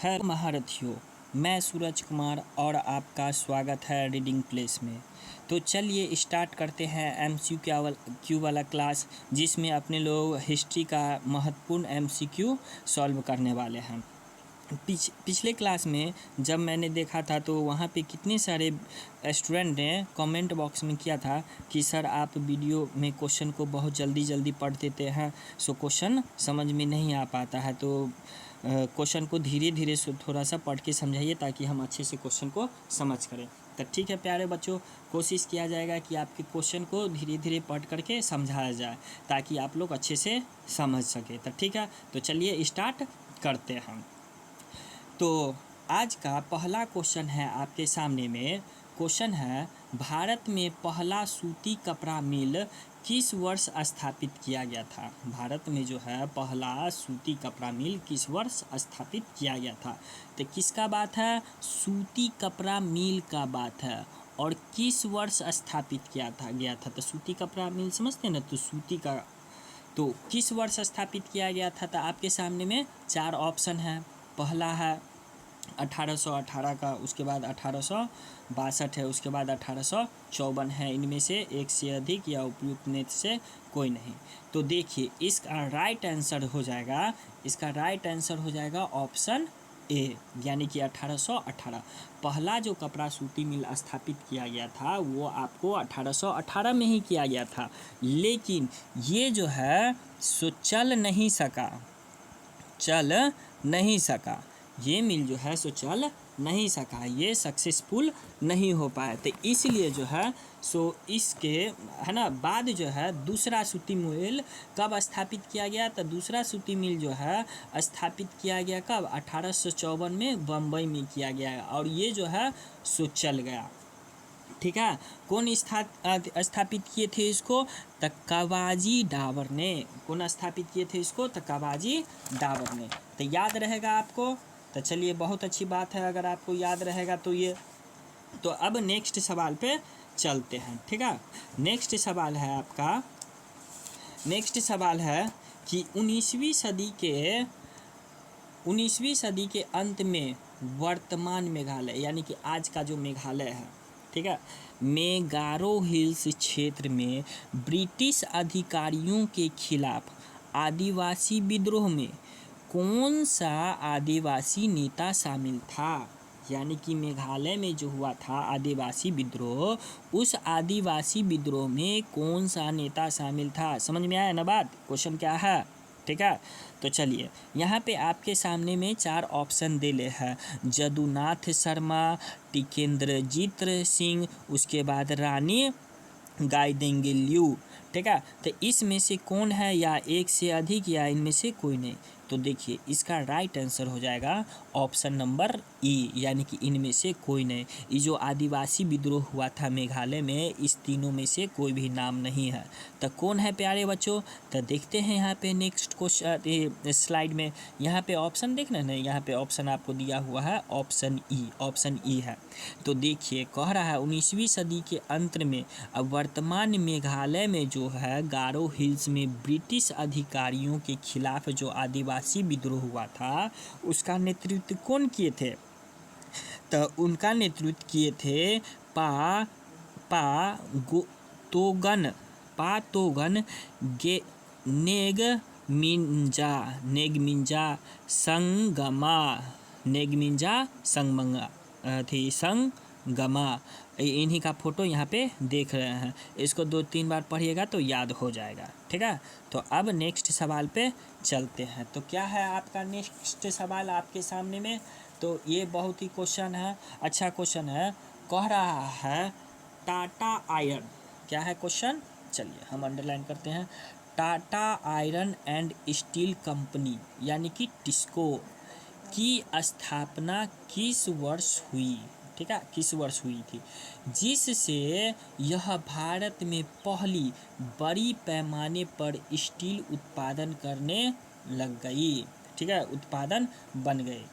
है महारथियों, मैं सूरज कुमार और आपका स्वागत है रीडिंग प्लेस में। तो चलिए स्टार्ट करते हैं MCQ वाला क्लास, जिसमें अपने लोग हिस्ट्री का महत्वपूर्ण MCQ सॉल्व करने वाले हैं। पिछले क्लास में जब मैंने देखा था तो वहाँ पे कितने सारे स्टूडेंट ने कमेंट बॉक्स में किया था कि सर आप वीडियो में क्वेश्चन को बहुत जल्दी पढ़ देते हैं, सो क्वेश्चन समझ में नहीं आ पाता है। तो क्वेश्चन को धीरे धीरे थोड़ा सा पढ़ के समझाइए ताकि हम अच्छे से क्वेश्चन को समझ करें। तो ठीक है प्यारे बच्चों, कोशिश किया जाएगा कि आपके क्वेश्चन को धीरे धीरे पढ़ करके समझाया जाए ताकि आप लोग अच्छे से समझ सकें। तो ठीक है, तो चलिए स्टार्ट करते हैं। तो आज का पहला क्वेश्चन है आपके सामने में। क्वेश्चन है, भारत में पहला सूती कपड़ा मिल किस वर्ष स्थापित किया गया था? भारत में जो है पहला सूती कपड़ा मिल किस वर्ष स्थापित किया गया था? तो किसका बात है? सूती कपड़ा मिल का बात है। और किस वर्ष स्थापित किया गया था? तो सूती कपड़ा मिल समझते हैं ना, तो सूती का तो किस वर्ष स्थापित किया गया था? तो आपके सामने में 4 ऑप्शन है। पहला है 1818 का, उसके बाद 1862 है, उसके बाद 1854 है। इनमें से एक से अधिक या उपयुक्त में से कोई नहीं। तो देखिए इसका राइट आंसर हो जाएगा ऑप्शन ए, यानी कि 1818। पहला जो कपड़ा सूती मिल स्थापित किया गया था वो आपको 1818 में ही किया गया था, लेकिन ये जो है सो चल नहीं सका। ये मिल जो है सो चल नहीं सका, ये सक्सेसफुल नहीं हो पाया। तो इसलिए जो है सो इसके है ना बाद जो है दूसरा सूती मिल कब स्थापित किया गया? तो दूसरा सूती मिल जो है स्थापित किया गया कब? 1854 में बम्बई में किया गया, और ये जो है सो चल गया। ठीक है, कौन स्थापित किए थे इसको? तो कवाजी डाबर ने। कौन स्थापित किए थे इसको? तो कवाजी डाबर ने। तो याद रहेगा आपको? तो चलिए बहुत अच्छी बात है अगर आपको याद रहेगा तो ये। तो अब नेक्स्ट सवाल पे चलते हैं। ठीक है, नेक्स्ट सवाल है कि 19वीं सदी के अंत में वर्तमान मेघालय, यानी कि आज का जो मेघालय है, ठीक है, मेगारो हिल्स क्षेत्र में ब्रिटिश अधिकारियों के खिलाफ आदिवासी विद्रोह में कौन सा आदिवासी नेता शामिल था? यानी कि मेघालय में जो हुआ था आदिवासी विद्रोह, उस आदिवासी विद्रोह में कौन सा नेता शामिल था? समझ में आया ना बात? क्वेश्चन क्या है? ठीक है, तो चलिए यहाँ पे आपके सामने में 4 ऑप्शन दिले हैं। जदुनाथ शर्मा, टिकेंद्रजीत सिंह, उसके बाद रानी गाइदिंगलियू। ठीक है, तो इसमें से कौन है, या एक से अधिक, या इनमें से कोई नहीं? तो देखिए इसका राइट आंसर हो जाएगा ऑप्शन नंबर ई, यानी कि इनमें से कोई नहीं। ये जो आदिवासी विद्रोह हुआ था मेघालय में, इस तीनों में से कोई भी नाम नहीं है। तो कौन है प्यारे बच्चों? तो देखते हैं यहाँ पे नेक्स्ट क्वेश्चन स्लाइड में। यहाँ पे ऑप्शन देखना है, यहाँ पे ऑप्शन आपको दिया हुआ है ऑप्शन ई है। तो देखिए कह रहा है 19वीं सदी के अंत में अब वर्तमान मेघालय में जो है गारो हिल्स में ब्रिटिश अधिकारियों के खिलाफ जो आदिवासी विद्रोह हुआ था उसका नेतृत्व कौन किए थे? तो उनका नेतृत्व किए थे पातोगन गे नेगमिंजा संगमा। इन्हीं का फोटो यहाँ पे देख रहे हैं। इसको 2-3 बार पढ़िएगा तो याद हो जाएगा। ठीक है, तो अब नेक्स्ट सवाल पे चलते हैं। तो क्या है आपका नेक्स्ट सवाल आपके सामने में? तो ये बहुत ही क्वेश्चन है, अच्छा क्वेश्चन है। कह रहा है टाटा आयरन, क्या है क्वेश्चन? चलिए हम अंडरलाइन करते हैं। Tata iron and steel company यानी कि टिस्को की स्थापना किस वर्ष हुई? ठीक है, किस वर्ष हुई थी, जिससे यह भारत में पहली बड़ी पैमाने पर स्टील उत्पादन करने लग गई? ठीक है, उत्पादन बन गए।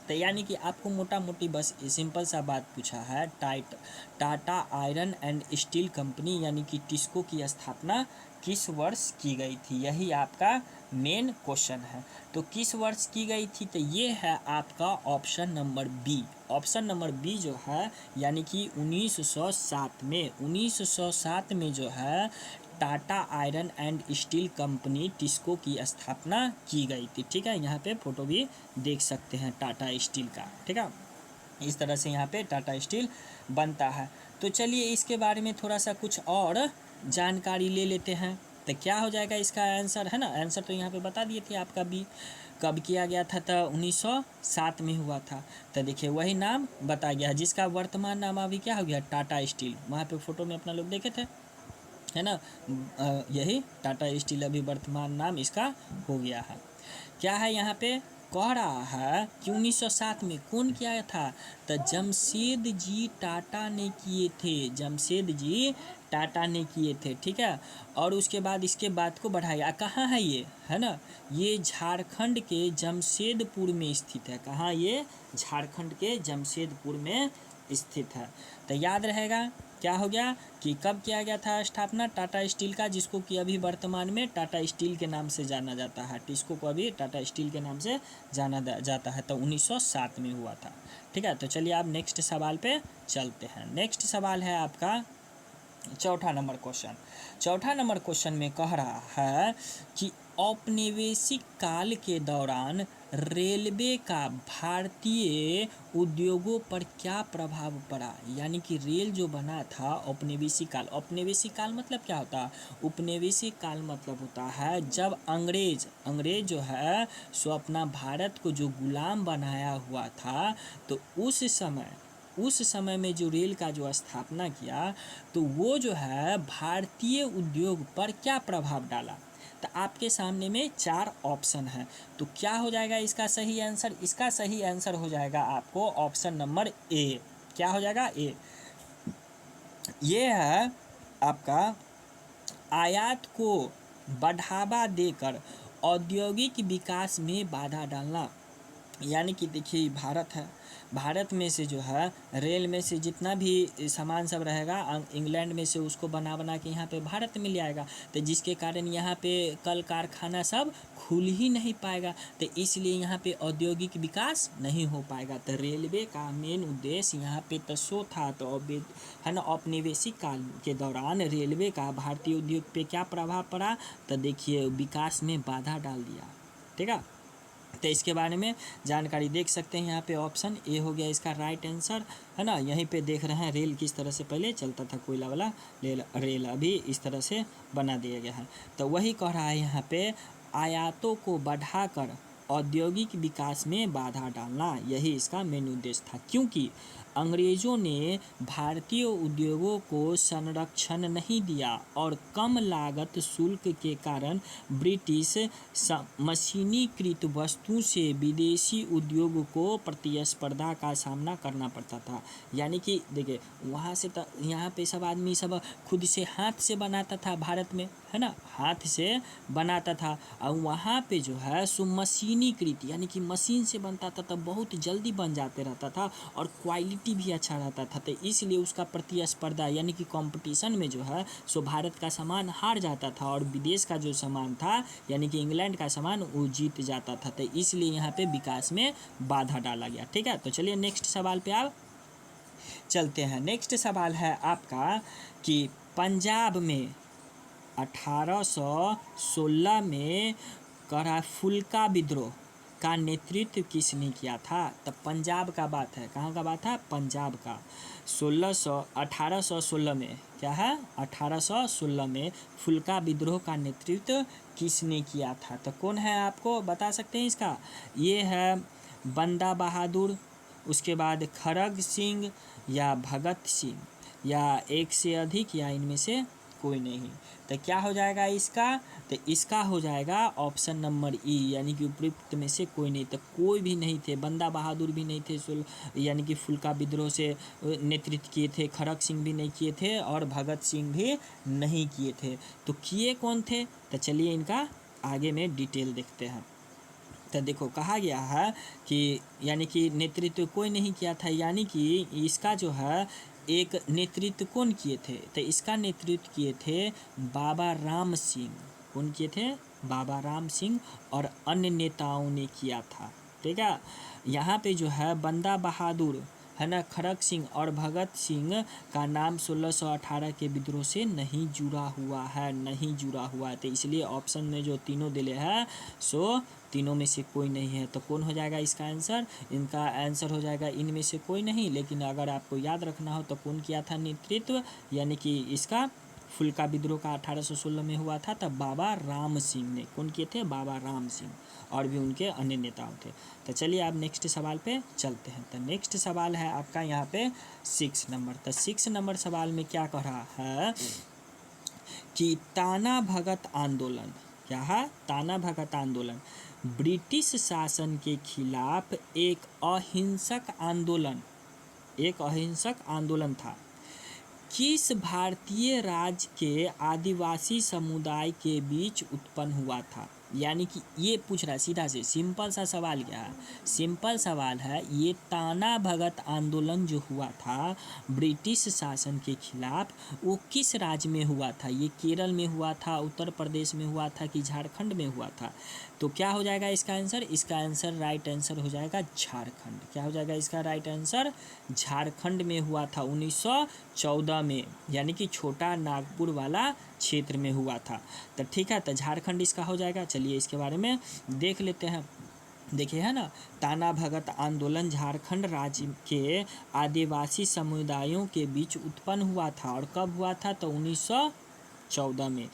तो यानी कि आपको मोटा मोटी बस सिंपल सा बात पूछा है, Tata iron and steel company यानी कि टिस्को की स्थापना किस वर्ष की गई थी, यही आपका मेन क्वेश्चन है। तो किस वर्ष की गई थी, तो ये है आपका option number B. Option number B जो है यानी कि 1907 में, 1907 में जो है Tata iron and steel company TISCO की स्थापना की गई थी। ठीक है, यहाँ पे फोटो भी देख सकते हैं टाटा स्टील का। ठीक है, इस तरह से यहाँ पे टाटा स्टील बनता है। तो चलिए इसके बारे में थोड़ा सा कुछ और जानकारी ले लेते हैं। तो क्या हो जाएगा इसका आंसर, है ना। आंसर तो यहाँ पे बता दिए थे आपका बी। कब किया गया था, तो 1907 में हुआ था। तो देखिए वही नाम बता गया है, जिसका वर्तमान नाम अभी क्या हो गया, टाटा स्टील। वहाँ पे फोटो में अपना लोग देखे थे, है ना। यही टाटा स्टील अभी वर्तमान नाम इसका हो गया है। क्या है यहाँ पे कह रहा है कि 1907 में कौन किया था, तो जमशेद जी टाटा ने किए थे, जमशेद जी टाटा ने किए थे। ठीक है, और उसके बाद इसके बात को बढ़ाया, कहाँ है ये, है ना, ये झारखंड के जमशेदपुर में स्थित है। कहाँ, ये झारखंड के जमशेदपुर में स्थित है। तो याद रहेगा क्या हो गया कि कब किया गया था स्थापना टाटा स्टील का, जिसको कि अभी वर्तमान में टाटा स्टील के नाम से जाना जाता है। टिस्को को अभी टाटा स्टील के नाम से जाना जाता है। तो 1907 में हुआ था। ठीक है, तो चलिए आप नेक्स्ट सवाल पे चलते हैं। नेक्स्ट सवाल है आपका चौथा नंबर क्वेश्चन। चौथा नंबर क्वेश्चन में कह रहा है कि औपनिवेशिक काल के दौरान रेलवे का भारतीय उद्योगों पर क्या प्रभाव पड़ा। यानी कि रेल जो बना था औपनिवेशिक काल, औपनिवेशिक काल मतलब क्या होता है, उपनिवेशिक काल मतलब होता है जब अंग्रेज जो है सो अपना भारत को जो गुलाम बनाया हुआ था, तो उस समय में जो रेल का जो स्थापना किया, तो वो जो है भारतीय उद्योग पर क्या प्रभाव डाला। तो आपके सामने में 4 ऑप्शन है। तो क्या हो जाएगा इसका सही आंसर, इसका सही आंसर हो जाएगा आपको ऑप्शन नंबर ए। क्या हो जाएगा, ए। ये है आपका आयात को बढ़ावा देकर औद्योगिक विकास में बाधा डालना। यानी कि देखिए भारत में से जो है रेल में से जितना भी सामान सब रहेगा इंग्लैंड में से उसको बना के यहाँ पे भारत में ले आएगा। तो जिसके कारण यहाँ पे कल कारखाना सब खुल ही नहीं पाएगा, तो इसलिए यहाँ पे औद्योगिक विकास नहीं हो पाएगा। तो रेलवे का मेन उद्देश्य यहाँ पे तो सो था, तो है ना, औपनिवेशिक काल के दौरान रेलवे का भारतीय उद्योग पे क्या प्रभाव पड़ा, तो देखिए विकास में बाधा डाल दिया। ठीक है, तो इसके बारे में जानकारी देख सकते हैं। यहाँ पे ऑप्शन ए हो गया इसका राइट आंसर, है ना। यहीं पे देख रहे हैं रेल किस तरह से पहले चलता था, कोयला वाला रेल अभी इस तरह से बना दिया गया है। तो वही कह रहा है यहाँ पे आयातों को बढ़ाकर औद्योगिक विकास में बाधा डालना, यही इसका मेन उद्देश्य था। क्योंकि अंग्रेज़ों ने भारतीय उद्योगों को संरक्षण नहीं दिया और कम लागत शुल्क के कारण ब्रिटिश मशीनीकृत वस्तु से विदेशी उद्योग को प्रतिस्पर्धा का सामना करना पड़ता था। यानी कि देखिए वहाँ से यहाँ पे सब आदमी सब खुद से हाथ से बनाता था भारत में, है ना, हाथ से बनाता था। और वहाँ पे जो है सो मशीनीकृत यानी कि मशीन से बनता था, तब बहुत जल्दी बन जाते रहता था और क्वालिटी भी अच्छा रहता था। तो इसलिए उसका प्रतिस्पर्धा यानी कि कंपटीशन में जो है सो भारत का सामान हार जाता था और विदेश का जो सामान था यानी कि इंग्लैंड का सामान वो जीत जाता था। तो इसलिए यहाँ पे विकास में बाधा डाला गया। ठीक है, तो चलिए नेक्स्ट सवाल पे आप चलते हैं। नेक्स्ट सवाल है आपका कि पंजाब में 1816 में करा फुल्का विद्रोह का नेतृत्व किसने किया था। तो पंजाब का बात है, कहाँ का बात है, पंजाब का। 1816 में क्या है, 1816 में फुल्का विद्रोह का नेतृत्व किसने किया था। तो कौन है आपको बता सकते हैं इसका, ये है बंदा बहादुर, उसके बाद खड़ग सिंह या भगत सिंह, या एक से अधिक या इनमें से कोई नहीं। तो क्या हो जाएगा इसका, तो इसका हो जाएगा ऑप्शन नंबर ई, यानी कि उपयुक्त में से कोई नहीं। तो कोई भी नहीं थे, बंदा बहादुर भी नहीं थे यानी कि फुल्का विद्रोह से नेतृत्व किए थे, खड़ग सिंह भी नहीं किए थे और भगत सिंह भी नहीं किए थे। तो किए कौन थे, तो चलिए इनका आगे में डिटेल देखते हैं। तो देखो कहा गया है कि यानी कि नेतृत्व कोई नहीं किया था, यानी कि इसका जो है एक नेतृत्व कौन किए थे? तो इसका नेतृत्व किए थे बाबा राम सिंह। कौन किए थे? बाबा राम सिंह और अन्य नेताओं ने किया था। ठीक है, यहाँ पे जो है बंदा बहादुर है ना, खड़क सिंह और भगत सिंह का नाम 1618 के विद्रोह से नहीं जुड़ा हुआ है, नहीं जुड़ा हुआ है। तो इसलिए ऑप्शन में जो तीनों दिले हैं सो तीनों में से कोई नहीं है। तो कौन हो जाएगा इसका आंसर? इनका आंसर हो जाएगा इनमें से कोई नहीं। लेकिन अगर आपको याद रखना हो तो कौन किया था नेतृत्व, यानी कि इसका फुल्का विद्रोह का 1816 में हुआ था, तब बाबा राम सिंह ने। कौन किए थे? बाबा राम सिंह, और भी उनके अन्य नेताओं थे। तो चलिए आप नेक्स्ट सवाल पे चलते हैं। तो नेक्स्ट सवाल है आपका यहाँ पे 6 नंबर। तो 6 नंबर सवाल में क्या कह रहा है कि ताना भगत आंदोलन, क्या है? ताना भगत आंदोलन ब्रिटिश शासन के खिलाफ एक अहिंसक आंदोलन, एक अहिंसक आंदोलन था। किस भारतीय राज्य के आदिवासी समुदाय के बीच उत्पन्न हुआ था? यानी कि ये पूछ रहा है सीधा से, सिंपल सा सवाल क्या है? सिंपल सवाल है, ये ताना भगत आंदोलन जो हुआ था ब्रिटिश शासन के खिलाफ, वो किस राज्य में हुआ था? ये केरल में हुआ था, उत्तर प्रदेश में हुआ था, कि झारखंड में हुआ था? तो क्या हो जाएगा इसका आंसर? इसका आंसर राइट आंसर हो जाएगा झारखंड। क्या हो जाएगा इसका राइट आंसर? झारखंड में हुआ था 1914 में, यानी कि छोटा नागपुर वाला क्षेत्र में हुआ था। तो ठीक है, तो झारखंड इसका हो जाएगा। चलिए इसके बारे में देख लेते हैं। देखिए है ना, ताना भगत आंदोलन झारखंड राज्य के आदिवासी समुदायों के बीच उत्पन्न हुआ था। और कब हुआ था? तो 1914 में।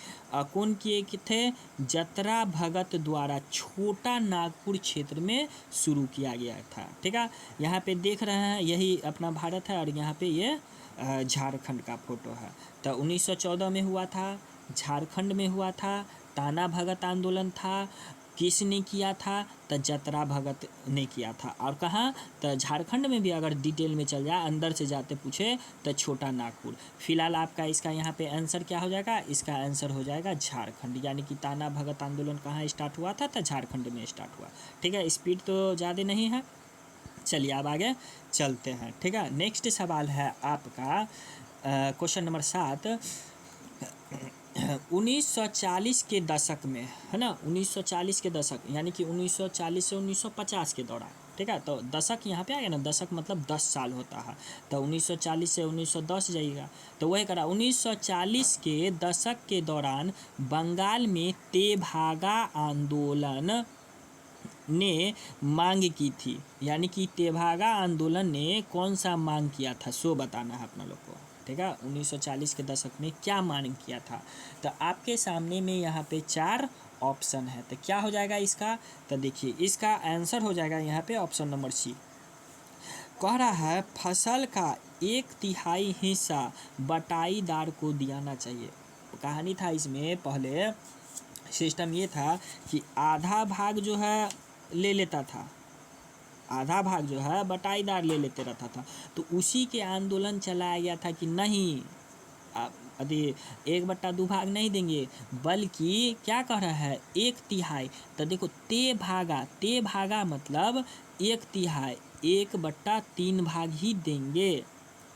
कौन किए थे? जतरा भगत द्वारा छोटा नागपुर क्षेत्र में शुरू किया गया था। ठीक है, यहाँ पे देख रहे हैं यही अपना भारत है, और यहाँ पे ये झारखंड का फोटो है। तो 1914 में हुआ था, झारखंड में हुआ था, ताना भगत आंदोलन था। किसने किया था? तो जतरा भगत ने किया था। और कहाँ? तो झारखंड में भी अगर डिटेल में चल जाए, अंदर से जाते पूछे, तो छोटा नागपुर। फिलहाल आपका इसका यहाँ पे आंसर क्या हो जाएगा? इसका आंसर हो जाएगा झारखंड, यानी कि ताना भगत आंदोलन कहाँ स्टार्ट हुआ था? तो झारखंड में स्टार्ट हुआ। ठीक है, स्पीड तो ज़्यादा नहीं है। चलिए अब आगे चलते हैं। ठीक है, नेक्स्ट सवाल है आपका क्वेश्चन नंबर 7। 1940 के दशक में, है ना, 1940 के दशक, यानी कि 1940 से 1950 के दौरान। ठीक है, तो दशक यहाँ पे आ गया ना, दशक मतलब 10 साल होता है। तो 1940 से 1910 जाइएगा, तो वही करा। 1940 के दशक के दौरान बंगाल में तेभागा आंदोलन ने मांग की थी, यानी कि तेभागा आंदोलन ने कौन सा मांग किया था, सो बताना है अपना लोग को। ठीक है, 1940 के दशक में क्या मांग किया था? तो आपके सामने में यहाँ पे 4 ऑप्शन है। तो क्या हो जाएगा इसका? तो देखिए इसका आंसर हो जाएगा यहाँ पे ऑप्शन नंबर सी। कह रहा है फसल का 1/3 हिस्सा बटाईदार को दियाना चाहिए। कहानी था इसमें, पहले सिस्टम ये था कि आधा भाग जो है ले लेता था, आधा भाग जो है बटाईदार ले लेते रहता था। तो उसी के आंदोलन चलाया गया था कि नहीं, अभी 1/2 भाग नहीं देंगे, बल्कि क्या कह रहा है 1/3। तो देखो ते भागा मतलब 1/3, 1/3 भाग ही देंगे।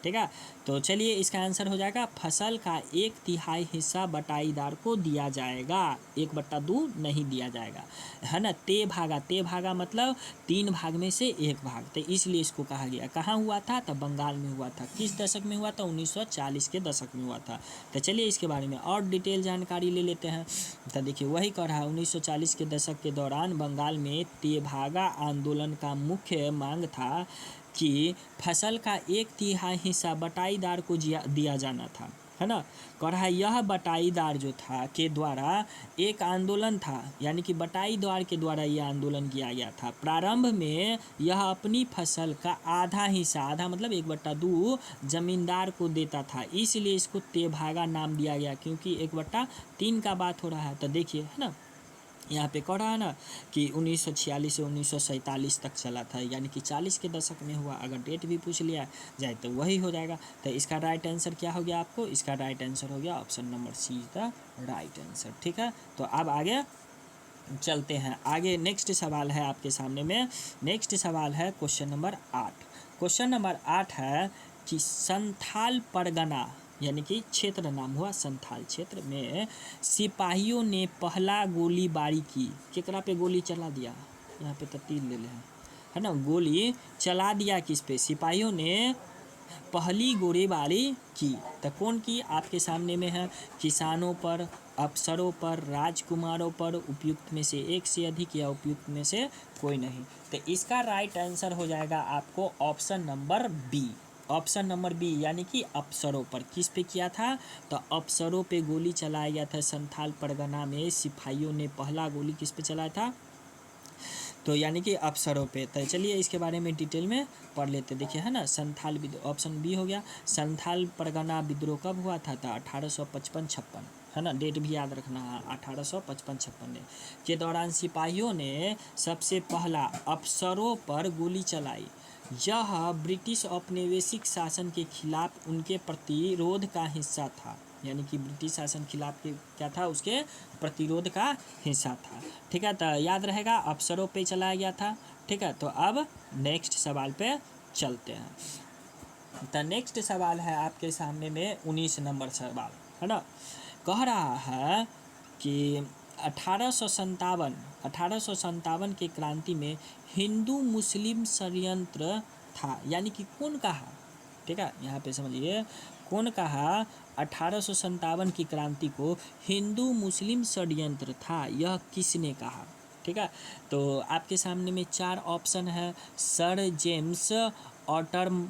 ठीक है, तो चलिए इसका आंसर हो जाएगा फसल का 1/3 हिस्सा बटाईदार को दिया जाएगा, 1/2 नहीं दिया जाएगा, है ना। ते भागा मतलब 3 भाग में से 1 भाग। तो इसलिए इसको कहा गया। कहाँ हुआ था? तो बंगाल में हुआ था। किस दशक में हुआ था? 1940 के दशक में हुआ था। तो चलिए इसके बारे में और डिटेल जानकारी ले लेते हैं। तो देखिए वही कह रहा है 1940 के दशक के दौरान बंगाल में तेभागा आंदोलन का मुख्य मांग था कि फसल का 1/3 हिस्सा बटाईदार को दिया जाना था, है ना। कह रहा है यह बटाईदार जो था के द्वारा एक आंदोलन था, यानी कि बटाईदार के द्वारा यह आंदोलन किया गया था। प्रारंभ में यह अपनी फसल का आधा हिस्सा, आधा मतलब 1/2 जमींदार को देता था, इसलिए इसको तेभागा नाम दिया गया, क्योंकि 1/3 का बात हो रहा है। तो देखिए है ना, यहाँ पे कह रहा है ना कि 1946 से 1947 तक चला था, यानी कि 40 के दशक में हुआ। अगर डेट भी पूछ लिया जाए तो वही हो जाएगा। तो इसका राइट आंसर क्या हो गया आपको? इसका राइट आंसर हो गया ऑप्शन नंबर सी का राइट आंसर। ठीक है, तो अब आगे चलते हैं। आगे नेक्स्ट सवाल है आपके सामने में। नेक्स्ट सवाल है क्वेश्चन नंबर 8। क्वेश्चन नंबर 8 है कि संथाल परगना यानी कि क्षेत्र नाम हुआ संथाल क्षेत्र में सिपाहियों ने पहला गोलीबारी की। केकरा पे गोली चला दिया, यहाँ पे तो तीर ले ले है ना, गोली चला दिया किस पे, सिपाहियों ने पहली गोलीबारी की। तो कौन की, आपके सामने में है, किसानों पर, अफसरों पर, राजकुमारों पर, उपयुक्त में से एक से अधिक या उपयुक्त में से कोई नहीं। तो इसका राइट आंसर हो जाएगा आपको option number B. Option number B यानी कि अफसरों पर। किस पे किया था, तो अफसरों पे गोली चलाया गया था। संथाल परगना में सिपाहियों ने पहला गोली किस पे चलाया था, तो यानी कि अफसरों पे। तो चलिए इसके बारे में डिटेल में पढ़ लेते। देखिए है ना, संथाल विद्रोह, ऑप्शन बी हो गया। संथाल परगना विद्रोह कब हुआ था, तो 1855-56 है ना, डेट भी याद रखना है, 1855-56 के दौरान सिपाहियों ने सबसे पहला अफसरों पर गोली चलाई। यह ब्रिटिश औपनिवेशिक शासन के खिलाफ उनके प्रतिरोध का हिस्सा था, यानी कि ब्रिटिश शासन खिलाफ के क्या था, उसके प्रतिरोध का हिस्सा था। ठीक है, तो याद रहेगा अफसरों पे चलाया गया था। ठीक है, तो अब नेक्स्ट सवाल पे चलते हैं। तो नेक्स्ट सवाल है आपके सामने में 19 नंबर सवाल है ना, कह रहा है कि 1857 के क्रांति में हिंदू मुस्लिम षड्यंत्र था, यानी कि कौन कहा। ठीक है, यहाँ पे समझिए, कौन कहा 1857 की क्रांति को हिंदू मुस्लिम षड्यंत्र था, यह किसने कहा। ठीक है, तो आपके सामने में 4 ऑप्शन है। सर जेम्स ऑटर्म,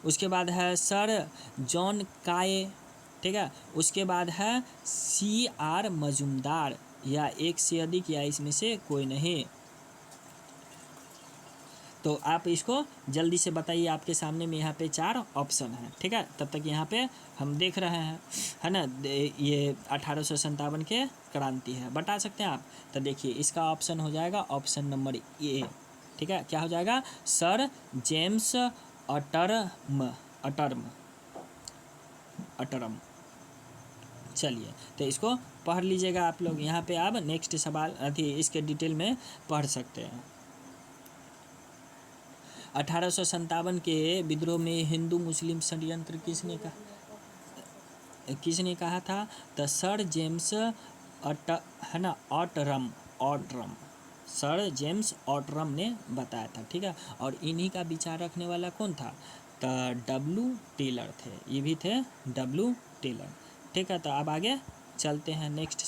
उसके बाद है सर जॉन काय। ठीक है, उसके बाद है CR मजुमदार, या एक से अधिक या इसमें से कोई नहीं। तो आप इसको जल्दी से बताइए, आपके सामने में यहाँ पे 4 ऑप्शन हैं। ठीक है, तब तक यहाँ पे हम देख रहे हैं है ना, ये 1857 के क्रांति है, बता सकते हैं आप। तो देखिए इसका ऑप्शन हो जाएगा ऑप्शन नंबर ए। ठीक है, क्या हो जाएगा, सर जेम्स अटर्म। चलिए तो इसको पढ़ लीजिएगा आप लोग, यहाँ पे आप नेक्स्ट सवाल इसके डिटेल में पढ़ सकते हैं। 1857 के विद्रोह में हिंदू मुस्लिम षड्यंत्र किसने कहा था, तो सर जेम्स है ना ऑटरम, सर जेम्स ऑटरम ने बताया था। ठीक है, और इन्हीं का विचार रखने वाला कौन था, तो W टेलर थे, ये भी थे W टेलर। ठीक है, तो अब आगे चलते हैं। नेक्स्ट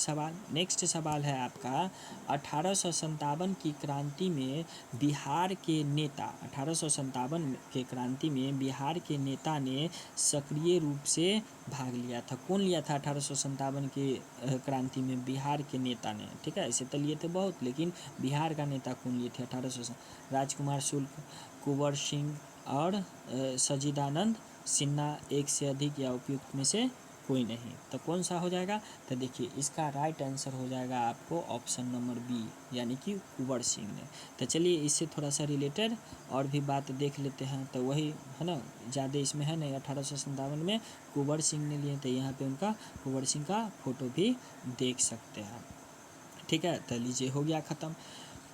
सवाल है आपका 1857 की क्रांति में बिहार के नेता, 1857 के क्रांति में बिहार के नेता ने सक्रिय रूप से भाग लिया था। कौन लिया था 1857 के क्रांति में, बिहार के नेता ने। ठीक है, ऐसे तो लिए थे बहुत, लेकिन बिहार का नेता कौन लिए थे 1800, राजकुमार शुक्ल, कुंवर सिंह और सच्चिदानंद सिन्हा, एक से अधिक या उपयुक्त में से कोई नहीं। तो कौन सा हो जाएगा, तो देखिए इसका राइट आंसर हो जाएगा आपको ऑप्शन नंबर बी, यानी कि कुंवर सिंह ने। तो चलिए इससे थोड़ा सा रिलेटेड और भी बात देख लेते हैं। तो वही है ना, ज़्यादा इसमें है नहीं, 1857 में कुंवर सिंह ने लिए, तो यहाँ पे उनका कुंवर सिंह का फोटो भी देख सकते हैं। ठीक है, तो लीजिए हो गया ख़त्म।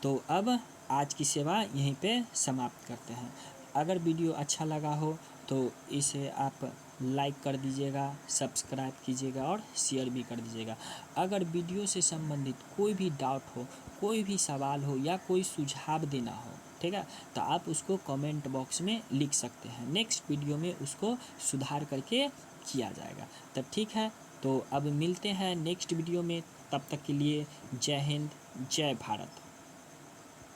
तो अब आज की सेवा यहीं पे समाप्त करते हैं। अगर वीडियो अच्छा लगा हो तो इसे आप लाइक कर दीजिएगा, सब्सक्राइब कीजिएगा और शेयर भी कर दीजिएगा। अगर वीडियो से संबंधित कोई भी डाउट हो, कोई भी सवाल हो या कोई सुझाव देना हो, ठीक है, तो आप उसको कमेंट बॉक्स में लिख सकते हैं। नेक्स्ट वीडियो में उसको सुधार करके किया जाएगा। तो ठीक है, तो अब मिलते हैं नेक्स्ट वीडियो में। तब तक के लिए जय हिंद, जय भारत।